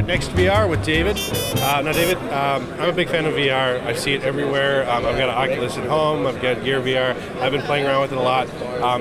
at NextVR with David. I'm a big fan of VR. I see it everywhere. I've got an Oculus at home. I've got Gear VR. I've been playing around with it a lot.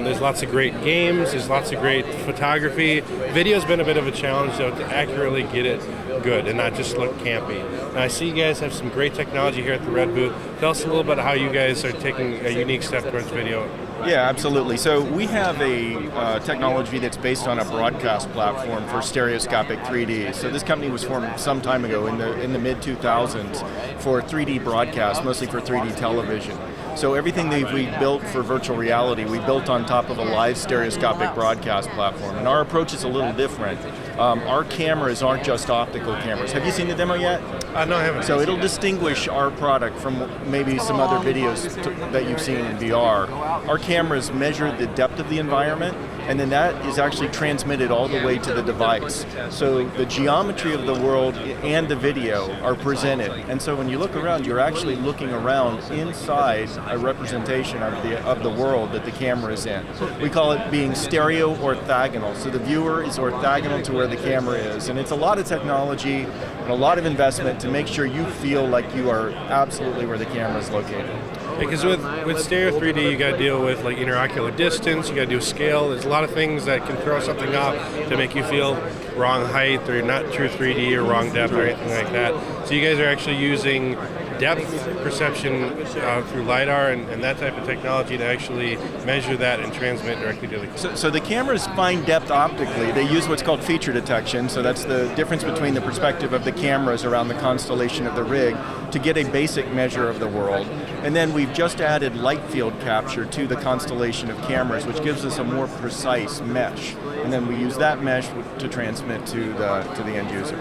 There's lots of great games. There's lots of great photography. Video's been a bit of a challenge, though, to accurately get it good and not just look campy. And I see you guys have some great technology here at the Red booth. Tell us a little bit how you guys are taking a unique step towards video. Yeah, absolutely. So we have a technology that's based on a broadcast platform for stereoscopic 3D. So this company was formed some time ago in the mid-2000s for 3D broadcast, mostly for 3D television. So everything that we built for virtual reality, we built on top of a live stereoscopic broadcast platform. And our approach is a little different. Our cameras aren't just optical cameras. Have you seen the demo yet? No, I haven't. So it'll distinguish our product from maybe some other videos that you've seen in VR. Our cameras measure the depth of the environment, and then that is actually transmitted all the way to the device. So the geometry of the world and the video are presented. And so when you look around, you're actually looking around inside a representation of the world that the camera is in. We call it being stereo orthogonal. So the viewer is orthogonal to where the camera is. And it's a lot of technology and a lot of investment to make sure you feel like you are absolutely where the camera is located. Because with stereo 3D, you got to deal with like interocular distance, you got to do scale. There's a lot of things that can throw something off to make you feel wrong height or not true 3D or wrong depth or anything like that. So you guys are actually using depth perception through LiDAR and that type of technology to actually measure that and transmit directly to the camera. So the cameras find depth optically. They use what's called feature detection, so that's the difference between the perspective of the cameras around the constellation of the rig to get a basic measure of the world. And then we've just added light field capture to the constellation of cameras, which gives us a more precise mesh. And then we use that mesh to transmit to the end user.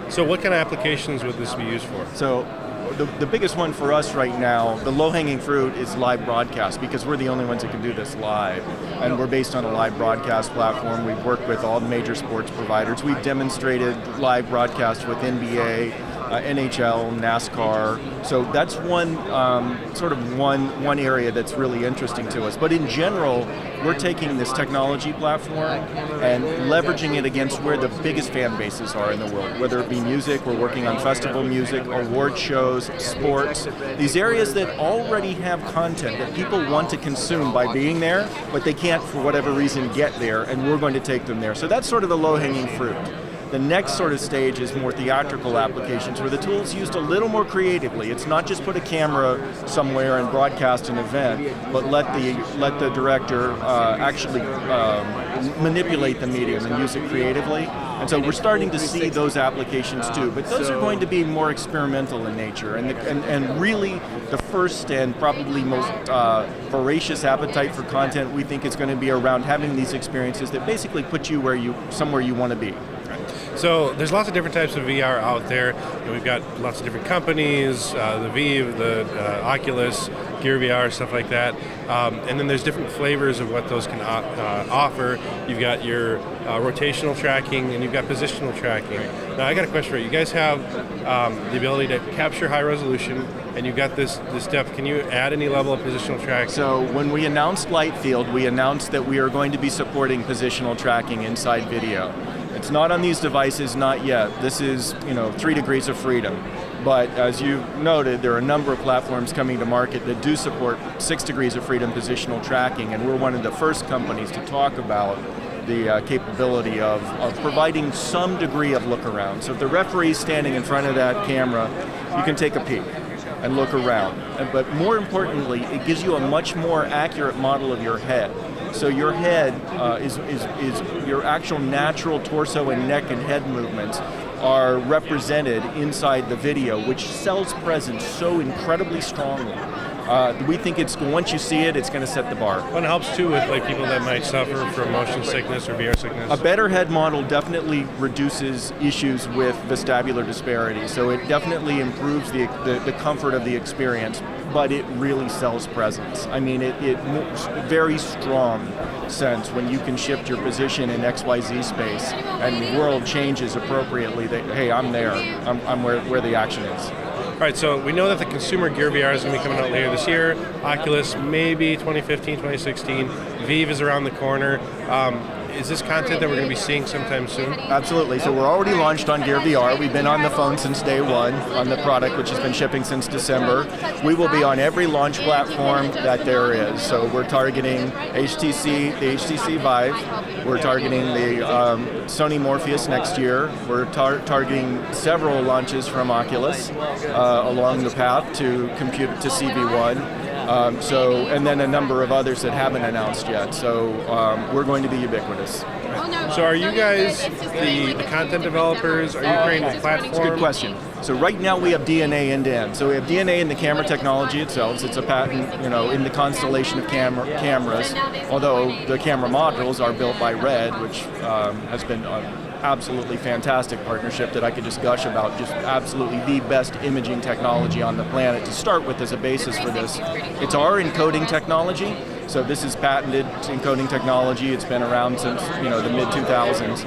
So what kind of applications would this be used for? So the biggest one for us right now, the low-hanging fruit, is live broadcast, because we're the only ones that can do this live. And we're based on a live broadcast platform. We've worked with all the major sports providers. We've demonstrated live broadcast with NBA, NHL, NASCAR. So that's one area that's really interesting to us. But in general, we're taking this technology platform and leveraging it against where the biggest fan bases are in the world, whether it be music. We're working on festival music, award shows, sports, these areas that already have content that people want to consume by being there, but they can't, for whatever reason, get there, and we're going to take them there. So that's sort of the low-hanging fruit. The next sort of stage is more theatrical applications where the tool is used a little more creatively. It's not just put a camera somewhere and broadcast an event, but let the director actually manipulate the medium and use it creatively. And so we're starting to see those applications too, but those are going to be more experimental in nature. And really the first and probably most voracious appetite for content we think is going to be around having these experiences that basically put you somewhere you want to be. So there's lots of different types of VR out there. We've got lots of different companies, the Vive, the Oculus, Gear VR, stuff like that. And then there's different flavors of what those can offer. You've got your rotational tracking and you've got positional tracking. Now I got a question for you. You guys have the ability to capture high resolution, and you've got this depth. Can you add any level of positional tracking? So when we announced Light Field, we announced that we are going to be supporting positional tracking inside video. It's not on these devices, not yet. This is, 3 degrees of freedom. But as you noted, there are a number of platforms coming to market that do support 6 degrees of freedom positional tracking, and we're one of the first companies to talk about the capability of providing some degree of look around. So if the referee's standing in front of that camera, you can take a peek and look around. But more importantly, it gives you a much more accurate model of your head. So your head is your actual natural torso and neck and head movements are represented inside the video, which sells presence so incredibly strongly. We think once you see it, it's going to set the bar. Well, it helps too with people that might suffer from motion sickness or VR sickness. A better head model definitely reduces issues with vestibular disparity. So it definitely improves the comfort of the experience, but it really sells presence. I mean, it moves very strong sense when you can shift your position in XYZ space and the world changes appropriately that, hey, I'm there, I'm where the action is. All right, so we know that the consumer Gear VR is going to be coming out later this year. Oculus, maybe 2015, 2016. Vive is around the corner. Is this content that we're going to be seeing sometime soon? Absolutely. So we're already launched on Gear VR. We've been on the phone since day one on the product, which has been shipping since December. We will be on every launch platform that there is. So we're targeting HTC, the HTC Vive. We're targeting the Sony Morpheus next year. We're targeting several launches from Oculus along the path to compute to CV1. And then a number of others that haven't announced yet. So we're going to be ubiquitous. So are you guys the content developers? Are you creating the platform? That's a good question. So right now we have DNA end-to-end. So we have DNA in the camera technology itself. It's a patent, in the constellation of cameras. Although the camera modules are built by Red, which has been absolutely fantastic partnership that I could just gush about. Just absolutely the best imaging technology on the planet to start with as a basis for this. It's our encoding technology. So this is patented encoding technology. It's been around since the mid-2000s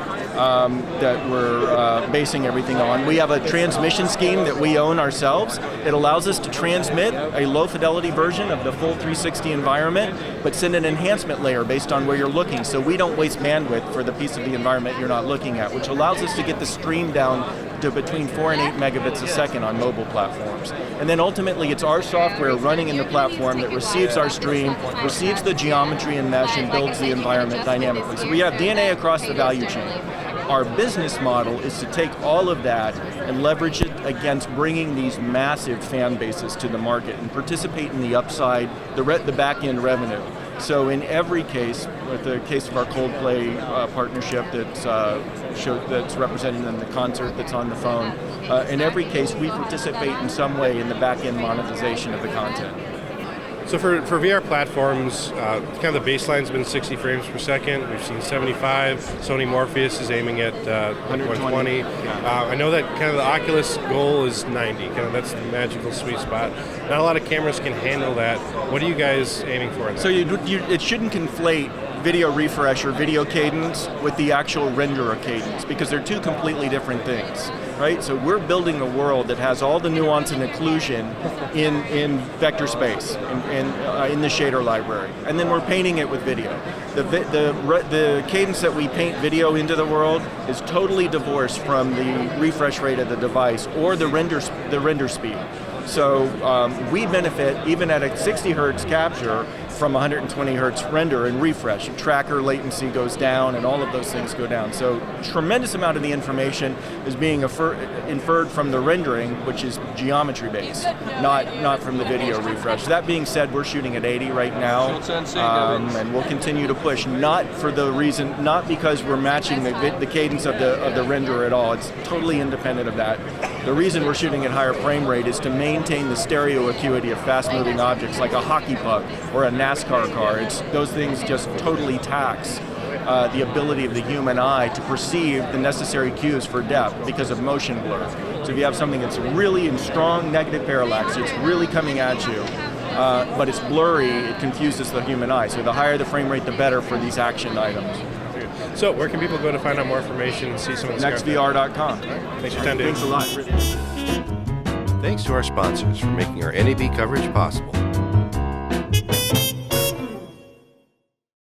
that we're basing everything on. We have a transmission scheme that we own ourselves. It allows us to transmit a low-fidelity version of the full 360 environment, but send an enhancement layer based on where you're looking. So we don't waste bandwidth for the piece of the environment you're not looking at, which allows us to get the stream down to between 4 and 8 megabits a second on mobile platforms. And then ultimately it's our software running in the platform that receives our stream, receives the geometry and mesh, and builds the environment dynamically. So we have DNA across the value chain. Our business model is to take all of that and leverage it against bringing these massive fan bases to the market and participate in the upside, the back-end revenue. So in every case, with the case of our Coldplay partnership that's represented in the concert that's on the phone, in every case we participate in some way in the back-end monetization of the content. So for VR platforms, kind of the baseline's been 60 frames per second. We've seen 75. Sony Morpheus is aiming at 120. I know that kind of the Oculus goal is 90. Kind of that's the magical sweet spot. Not a lot of cameras can handle that. What are you guys aiming for in that? So it shouldn't conflate video refresh or video cadence with the actual renderer cadence, because they're two completely different things, right? So we're building a world that has all the nuance and occlusion in vector space, in the shader library, and then we're painting it with video. The cadence that we paint video into the world is totally divorced from the refresh rate of the device or the render speed. So we benefit, even at a 60 hertz capture, from 120 hertz render and refresh. Tracker latency goes down and all of those things go down. So tremendous amount of the information is being inferred from the rendering, which is geometry based, not from the video refresh. That being said, we're shooting at 80 right now, and we'll continue to push, not because we're matching the cadence of the renderer at all. It's totally independent of that. The reason we're shooting at higher frame rate is to maintain the stereo acuity of fast-moving objects like a hockey puck or a NASCAR car. Those things just totally tax the ability of the human eye to perceive the necessary cues for depth because of motion blur. So if you have something that's really in strong negative parallax, it's really coming at you, but it's blurry, it confuses the human eye. So the higher the frame rate, the better for these action items. So where can people go to find out more information and see some of this? NextVR.com. Thanks for your time, Dave. Thanks a lot. Thanks to our sponsors for making our NAB coverage possible.